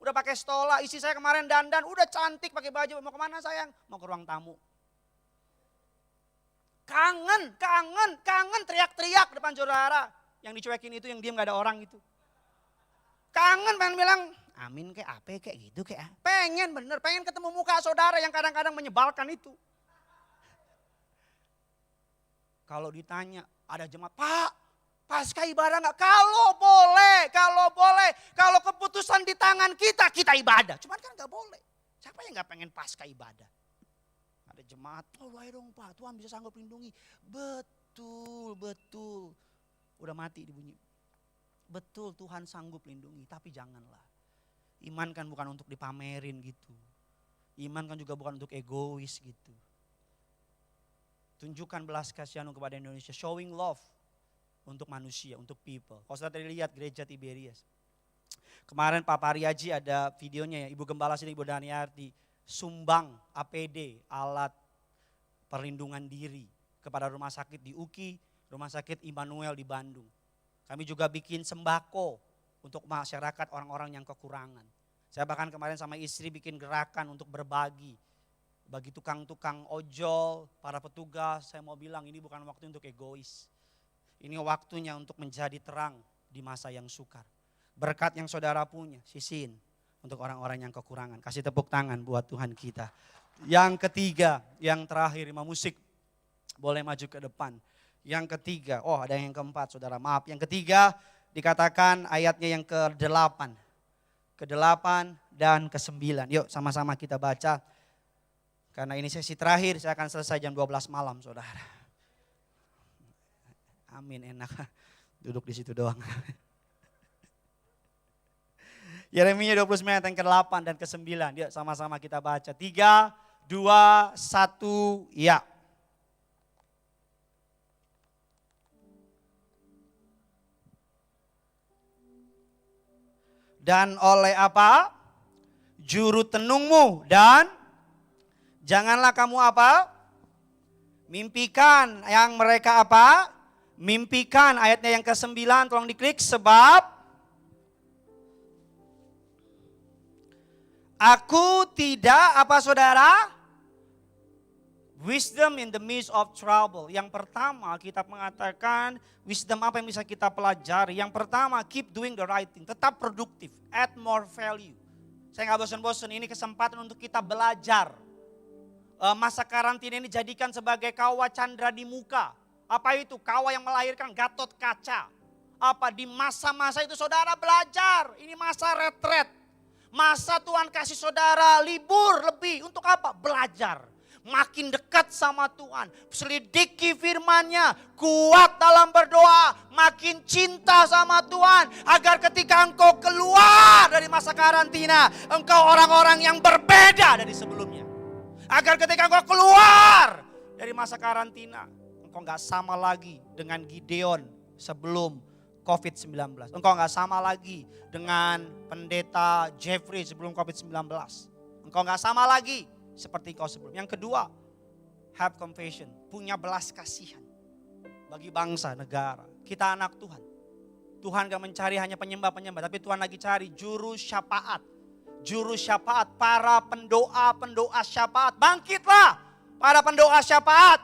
Speaker 2: Udah pakai stola, isi saya kemarin dandan, udah cantik pakai baju. Mau kemana sayang? Mau ke ruang tamu. Kangen teriak-teriak depan saudara. Yang dicuekin itu, yang diam gak ada orang itu. Kangen pengen bilang, amin kayak apa kayak gitu kayak. Pengen ketemu muka saudara yang kadang-kadang menyebalkan itu. Kalau ditanya, ada jemaat, Pak, pasca ibadah enggak? Kalau boleh. Kalau keputusan di tangan kita ibadah. Cuman kan enggak boleh. Siapa yang enggak pengen pasca ibadah? Ada jemaat, ayo dong Pak, Tuhan bisa sanggup lindungi. Betul. Udah mati dibunyi. Betul Tuhan sanggup lindungi, tapi janganlah. Iman kan bukan untuk dipamerin gitu. Iman kan juga bukan untuk egois gitu. Tunjukkan belas kasihan kepada Indonesia, showing love untuk manusia, untuk people. Kalau sudah lihat gereja Tiberias. Kemarin Pak Pariaji ada videonya ya, Ibu Gembala sini, Ibu Daniarti, sumbang APD, alat perlindungan diri kepada rumah sakit di UKI, rumah sakit Immanuel di Bandung. Kami juga bikin sembako untuk masyarakat orang-orang yang kekurangan. Saya bahkan kemarin sama istri bikin gerakan untuk berbagi. Bagi tukang-tukang ojol, para petugas, saya mau bilang ini bukan waktu untuk egois. Ini waktunya untuk menjadi terang di masa yang sukar. Berkat yang saudara punya, sisihin untuk orang-orang yang kekurangan. Kasih tepuk tangan buat Tuhan kita. Yang ketiga, yang terakhir, Imam musik boleh maju ke depan. Yang ketiga, ada yang keempat saudara, maaf. Yang ketiga dikatakan ayatnya yang ke-8. Ke-8 dan ke-9. Yuk sama-sama kita baca. Karena ini sesi terakhir, saya akan selesai jam 12 malam saudara. Amin, enak. Duduk di situ doang. Yeremia 29 ayat yang ke-8 dan ke-9. Yuk sama-sama kita baca. 3, 2, 1, ya. Dan oleh apa? Juru tenungmu dan janganlah kamu apa? Mimpikan yang mereka apa? Mimpikan ayatnya yang ke-9 tolong diklik sebab aku tidak apa saudara? Wisdom in the midst of trouble. Yang pertama kita mengatakan wisdom apa yang bisa kita pelajari. Yang pertama keep doing the right thing. Tetap produktif. Add more value. Saya gak bosan-bosan, ini kesempatan untuk kita belajar. Masa karantina ini jadikan sebagai kawah candra di muka. Apa itu? Kawah yang melahirkan Gatot Kaca. Apa di masa-masa itu saudara belajar. Ini masa retret. Masa Tuhan kasih saudara libur lebih. Untuk apa? Belajar. makin dekat sama Tuhan. Selidiki firman-Nya, kuat dalam berdoa, makin cinta sama Tuhan. Agar ketika engkau keluar dari masa karantina, engkau orang-orang yang berbeda dari sebelumnya. Agar ketika engkau keluar dari masa karantina, engkau gak sama lagi dengan Gideon sebelum COVID-19. Engkau gak sama lagi dengan pendeta Jeffrey sebelum COVID-19. Engkau gak sama lagi seperti kau sebelum. Yang kedua, have compassion, punya belas kasihan bagi bangsa, negara. Kita anak Tuhan. Tuhan gak mencari hanya penyembah-penyembah, tapi Tuhan lagi cari juru syafaat. Juru syafaat, para pendoa syafaat. Bangkitlah para pendoa syafaat.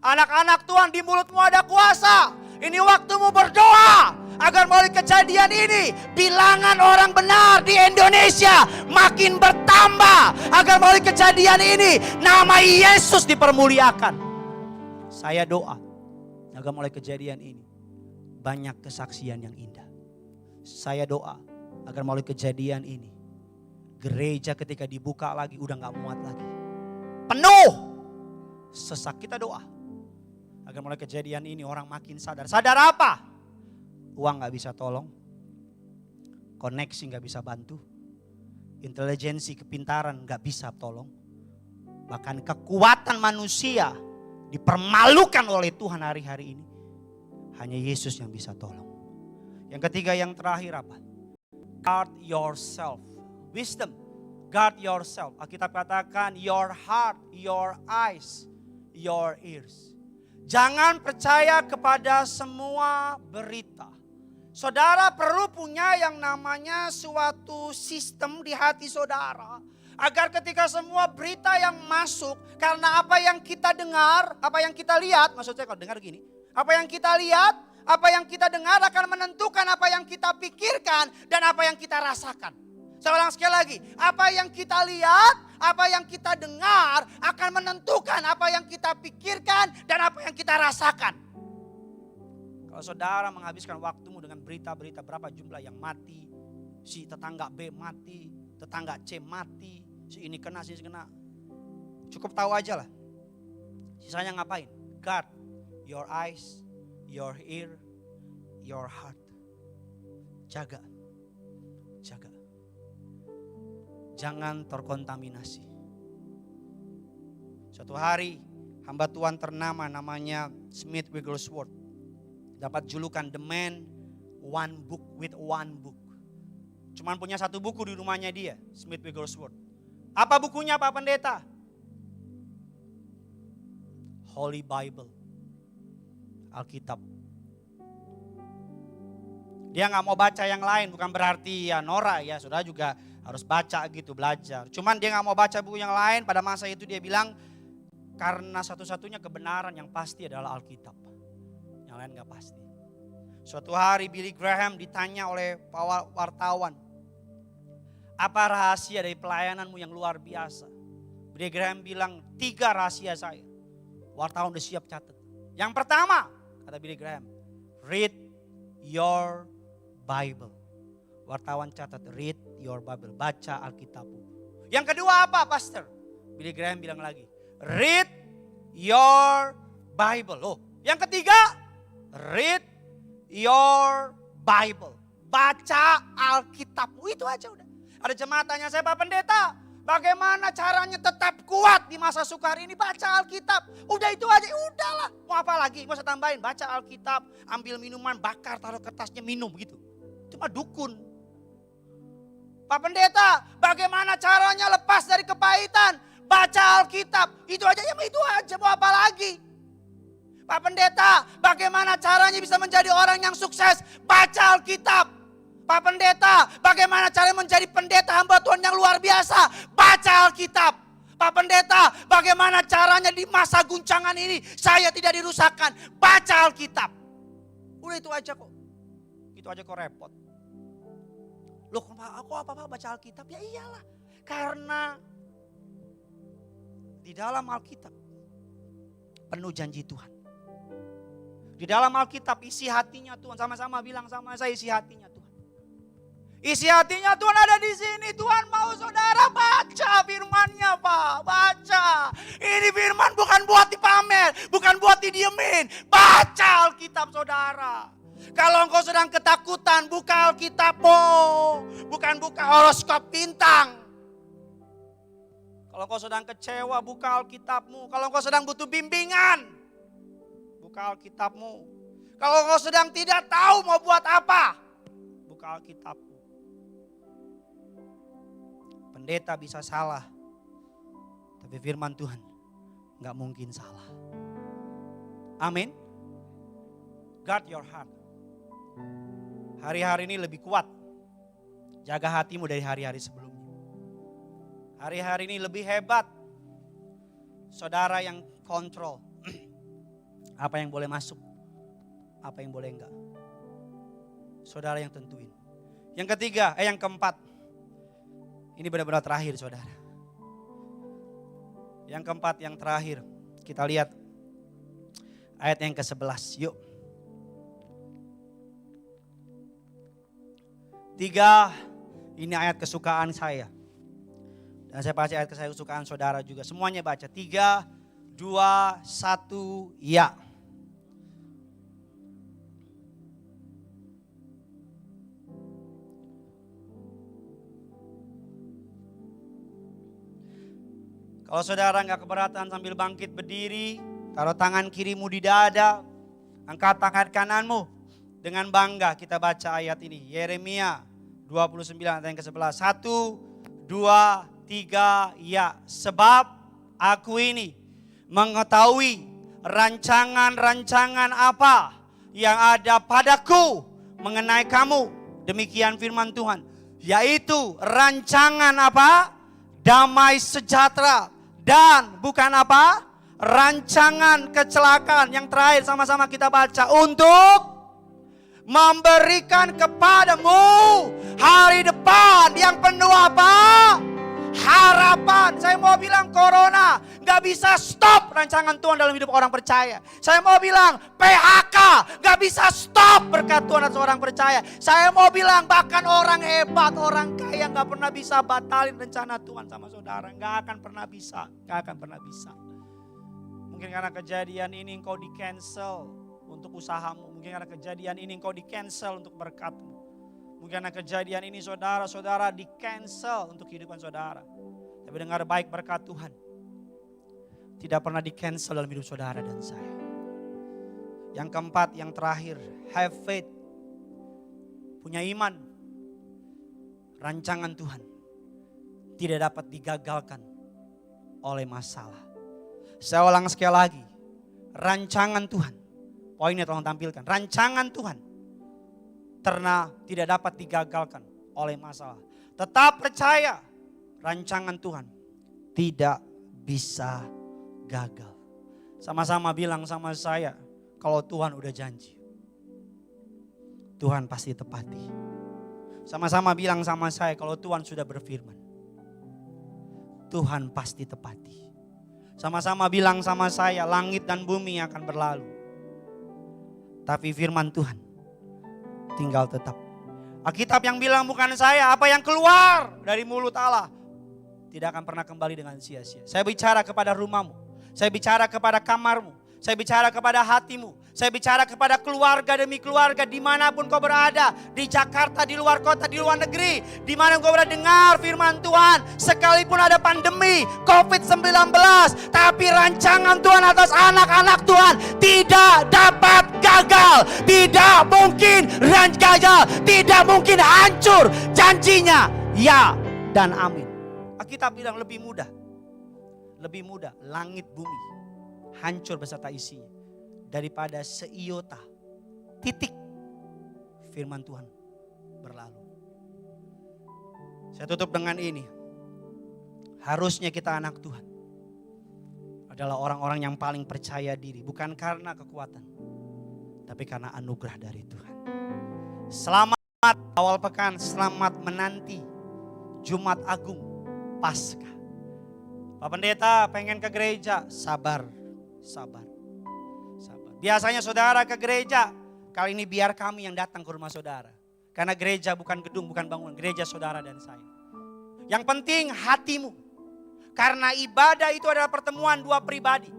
Speaker 2: Anak-anak Tuhan, di mulutmu ada kuasa. Ini waktumu berdoa. Agar melalui kejadian ini, bilangan orang benar di Indonesia makin bertambah. Agar melalui kejadian ini, nama Yesus dipermuliakan. Saya doa, agar melalui kejadian ini, banyak kesaksian yang indah. Saya doa, agar melalui kejadian ini, gereja ketika dibuka lagi, udah gak muat lagi. Penuh sesak. Kita doa, agar mulai kejadian ini orang makin sadar. Sadar apa? Uang gak bisa tolong. Koneksi gak bisa bantu. Intelijensi, kepintaran gak bisa tolong. Bahkan kekuatan manusia dipermalukan oleh Tuhan hari-hari ini. Hanya Yesus yang bisa tolong. Yang ketiga, yang terakhir apa? Guard yourself. Wisdom. Guard yourself. Alkitab katakan your heart, your eyes, your ears. Jangan percaya kepada semua berita. Saudara perlu punya yang namanya suatu sistem di hati saudara. Agar ketika semua berita yang masuk, karena apa yang kita dengar, apa yang kita lihat, maksudnya kalau dengar gini. Apa yang kita lihat, apa yang kita dengar akan menentukan apa yang kita pikirkan dan apa yang kita rasakan. Saya ulang sekali lagi, apa yang kita lihat, apa yang kita dengar akan menentukan apa yang kita pikirkan dan apa yang kita rasakan. Kalau saudara menghabiskan waktumu dengan berita-berita berapa jumlah yang mati, si tetangga B mati, tetangga C mati, si ini kena, si ini kena. Cukup tahu aja lah. Sisanya ngapain? Guard your eyes, your ear, your heart. Jaga. Jaga. Jangan terkontaminasi. Suatu hari hamba Tuhan ternama namanya Smith Wigglesworth dapat julukan The Man One Book with One Book. Cuman punya satu buku di rumahnya dia, Smith Wigglesworth. Apa bukunya Pak Pendeta? Holy Bible, Alkitab. Dia gak mau baca yang lain, bukan berarti ya norak ya, saudara juga harus baca gitu, belajar. Cuman dia gak mau baca buku yang lain. Pada masa itu dia bilang, karena satu-satunya kebenaran yang pasti adalah Alkitab. Yang lain gak pasti. Suatu hari Billy Graham ditanya oleh wartawan, apa rahasia dari pelayananmu yang luar biasa? Billy Graham bilang, 3 rahasia saya. Wartawan udah siap catat. Yang pertama, kata Billy Graham, read your Bible. Wartawan catat, read your Bible, baca Alkitabmu. Yang kedua apa, Pastor? Billy Graham bilang lagi, read your Bible. Oh, yang ketiga, read your Bible, baca Alkitabmu. Itu aja udah. Ada jemaat tanya saya, Pak Pendeta, bagaimana caranya tetap kuat di masa sukar ini? Baca Alkitab. Udah itu aja, udahlah. Mau apa lagi? Mau saya tambahin, baca Alkitab, ambil minuman, bakar, taruh kertasnya, minum gitu. Itu mah dukun. Pak Pendeta, bagaimana caranya lepas dari kepahitan? Baca Alkitab. Itu aja, ya itu aja, mau apa lagi? Pak Pendeta, bagaimana caranya bisa menjadi orang yang sukses? Baca Alkitab. Pak Pendeta, bagaimana caranya menjadi pendeta hamba Tuhan yang luar biasa? Baca Alkitab. Pak Pendeta, bagaimana caranya di masa guncangan ini saya tidak dirusakkan? Baca Alkitab. Udah itu aja kok. Itu aja kok repot. Loh aku apa-apa baca Alkitab? Ya iyalah. Karena di dalam Alkitab penuh janji Tuhan. Di dalam Alkitab isi hatinya Tuhan. Sama-sama bilang sama saya, isi hatinya Tuhan. Isi hatinya Tuhan ada di sini. Tuhan mau saudara baca firman-Nya, Pak. Baca. Ini firman bukan buat dipamer, bukan buat didiemin. Baca Alkitab saudara. Kalau engkau sedang ketakutan, buka Alkitabmu. Bukan buka horoskop bintang. Kalau engkau sedang kecewa, buka Alkitabmu. Kalau engkau sedang butuh bimbingan, buka Alkitabmu. Kalau engkau sedang tidak tahu mau buat apa, buka Alkitabmu. Pendeta bisa salah, tapi firman Tuhan gak mungkin salah. Amin. Guard your heart. Hari-hari ini lebih kuat. Jaga hatimu dari hari-hari sebelumnya. Hari-hari ini lebih hebat. Saudara yang kontrol. Apa yang boleh masuk, apa yang boleh enggak. Saudara yang tentuin. Yang ketiga, yang keempat. Ini benar-benar terakhir saudara. Yang keempat, yang terakhir. Kita lihat ayat yang ke-11. Yuk. 3, ini ayat kesukaan saya. Dan saya baca ayat kesukaan saudara juga. Semuanya baca. 3, 2, 1, ya. Kalau saudara nggak keberatan sambil bangkit berdiri, taruh tangan kirimu di dada, angkat tangan kananmu. Dengan bangga kita baca ayat ini. Yeremia 29 ayat yang ke-11. 1, 2, 3, ya. Sebab aku ini mengetahui rancangan-rancangan apa yang ada padaku mengenai kamu. Demikian firman Tuhan. Yaitu rancangan apa? Damai sejahtera. Dan bukan apa? Rancangan kecelakaan. Yang terakhir sama-sama kita baca. Untuk memberikan kepadamu hari depan yang penuh apa? Harapan. Saya mau bilang corona gak bisa stop rancangan Tuhan dalam hidup orang percaya. Saya mau bilang PHK gak bisa stop berkat Tuhan atas orang percaya. Saya mau bilang bahkan orang hebat, orang kaya gak pernah bisa batalin rencana Tuhan sama saudara. Gak akan pernah bisa. Gak akan pernah bisa. Mungkin karena kejadian ini engkau di cancel untuk usahamu. Mungkin karena kejadian ini engkau di cancel untuk berkatmu. Mungkin karena kejadian ini saudara-saudara di cancel untuk kehidupan saudara. Tapi dengar baik, berkat Tuhan tidak pernah di cancel dalam hidup saudara dan saya. Yang keempat, yang terakhir, have faith. Punya iman. Rancangan Tuhan tidak dapat digagalkan oleh masalah. Saya ulang sekali lagi. Rancangan Tuhan. Poinnya tolong tampilkan. Rancangan Tuhan tidak dapat digagalkan oleh masalah. Tetap percaya rancangan Tuhan tidak bisa gagal. Sama-sama bilang sama saya, kalau Tuhan udah janji, Tuhan pasti tepati. Sama-sama bilang sama saya, kalau Tuhan sudah berfirman, Tuhan pasti tepati. Sama-sama bilang sama saya, langit dan bumi akan berlalu, tapi firman Tuhan tinggal tetap. Alkitab yang bilang bukan saya, apa yang keluar dari mulut Allah tidak akan pernah kembali dengan sia-sia. Saya bicara kepada rumahmu, saya bicara kepada kamarmu, saya bicara kepada hatimu, saya bicara kepada keluarga demi keluarga dimanapun kau berada, di Jakarta, di luar kota, di luar negeri, dimana kau berada, dengar firman Tuhan. Sekalipun ada pandemi COVID-19, tapi rancangan Tuhan atas anak-anak Tuhan tidak dapat gagal, tidak mungkin gagal, tidak mungkin hancur. Janjinya ya dan amin. Alkitab bilang lebih mudah langit bumi hancur beserta isinya daripada seiota titik firman Tuhan berlalu. Saya tutup dengan ini. Harusnya kita anak Tuhan adalah orang-orang yang paling percaya diri, bukan karena kekuatan, tapi karena anugerah dari Tuhan. Selamat awal pekan, selamat menanti Jumat Agung Paskah. Pak Pendeta pengen ke gereja, sabar. Biasanya saudara ke gereja, kali ini biar kami yang datang ke rumah saudara.
Speaker 3: Karena gereja bukan gedung, bukan bangunan. Gereja saudara dan saya. Yang penting hatimu. Karena ibadah itu adalah pertemuan dua pribadi.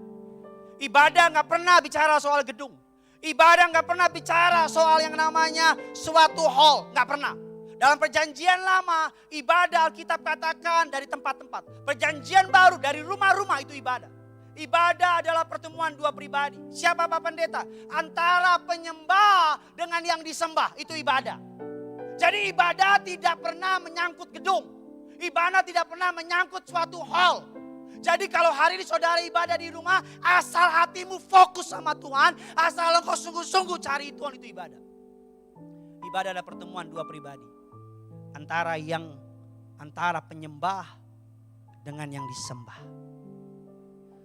Speaker 3: Ibadah gak pernah bicara soal gedung. Ibadah gak pernah bicara soal yang namanya suatu hall. Gak pernah. Dalam perjanjian lama, ibadah Alkitab katakan dari tempat-tempat. Perjanjian baru dari rumah-rumah itu ibadah. Ibadah adalah pertemuan dua pribadi. Siapa Pak Pendeta? Antara penyembah dengan yang disembah, itu ibadah. Jadi ibadah tidak pernah menyangkut gedung. Ibadah tidak pernah menyangkut suatu hall. Jadi kalau hari ini saudara ibadah di rumah, asal hatimu fokus sama Tuhan, asal engkau sungguh-sungguh cari Tuhan, itu ibadah. Ibadah adalah pertemuan dua pribadi. Antara penyembah dengan yang disembah.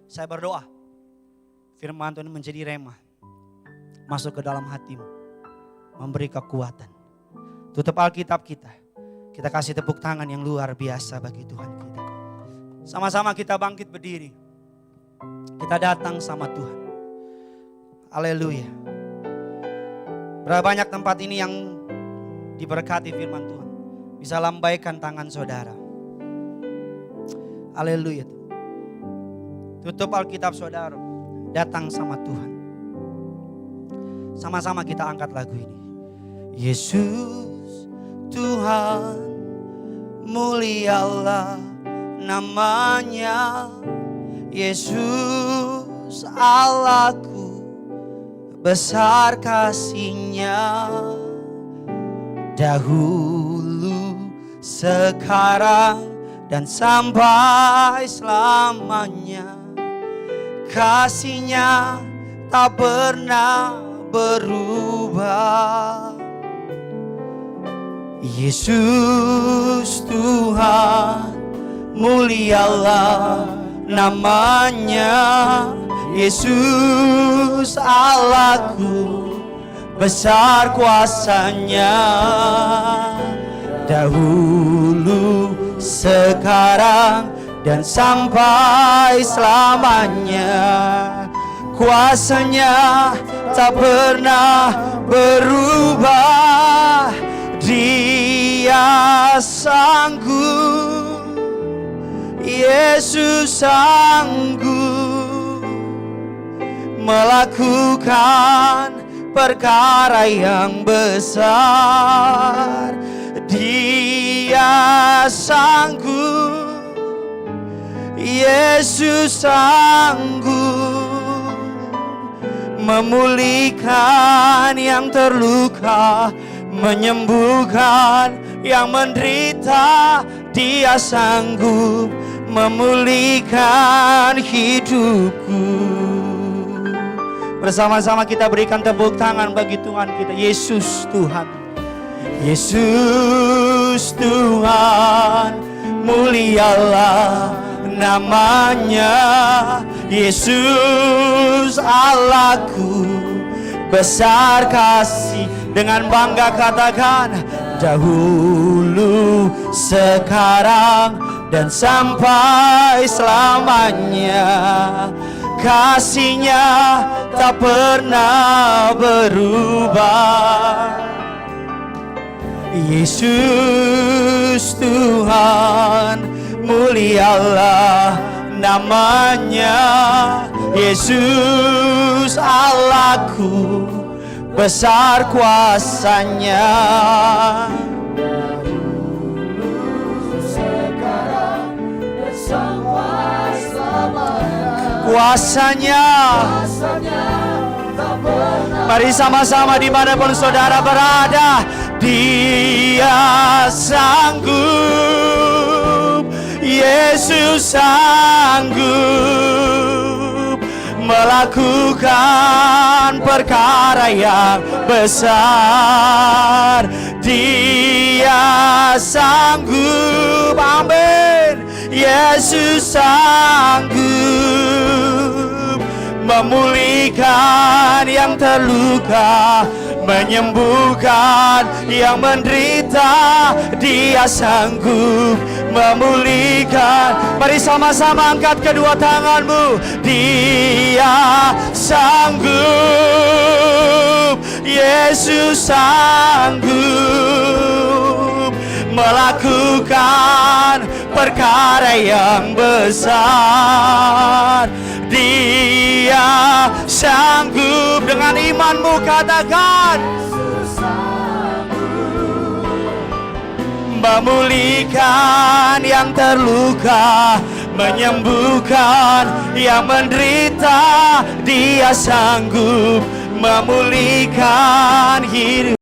Speaker 3: Saya berdoa, firman Tuhan menjadi rema, masuk ke dalam hatimu, memberi kekuatan. Tutup Alkitab kita. Kita kasih tepuk tangan yang luar biasa bagi Tuhan kita. Sama-sama kita bangkit berdiri. Kita datang sama Tuhan. Haleluya. Berapa banyak tempat ini yang diberkati firman Tuhan. Bisa lambaikan tangan saudara. Haleluya. Tutup Alkitab saudara. Datang sama Tuhan. Sama-sama kita angkat lagu ini. Yesus Tuhan, mulialah namanya. Yesus Allahku, besar kasih-Nya. Dahulu, sekarang, dan sampai selamanya. Kasih-Nya tak pernah berubah. Yesus Tuhan, mulialah namanya. Yesus Allahku, besar kuasa-Nya. Dahulu, sekarang, dan sampai selamanya. Kuasa-Nya tak pernah berubah. Dia sanggup, Yesus sanggup melakukan perkara yang besar. Dia sanggup, Yesus sanggup memulihkan yang terluka, menyembuhkan yang menderita. Dia sanggup memulihkan hidupku. Bersama-sama kita berikan tepuk tangan bagi Tuhan kita. Yesus Tuhan, Yesus Tuhan, mulialah namanya. Yesus Allahku, besar kasih. Dengan bangga katakan, dahulu, sekarang, dan sampai selamanya. Kasih-Nya tak pernah berubah. Yesus Tuhan, mulialah namanya. Yesus Allahku, besar kuasa-Nya. Kuasa-Nya, mari sama-sama dimanapun saudara berada. Dia sanggup, Yesus sanggup melakukan perkara yang besar. Dia sanggup, amin. Yesus sanggup memulihkan yang terluka, menyembuhkan yang menderita. Dia sanggup memulihkan. Mari sama-sama angkat kedua tanganmu. Dia sanggup, Yesus Yesus sanggup melakukan perkara yang besar. Dia sanggup, dengan imanmu katakan, memulihkan yang terluka, menyembuhkan yang menderita. Dia sanggup memulihkan hidup.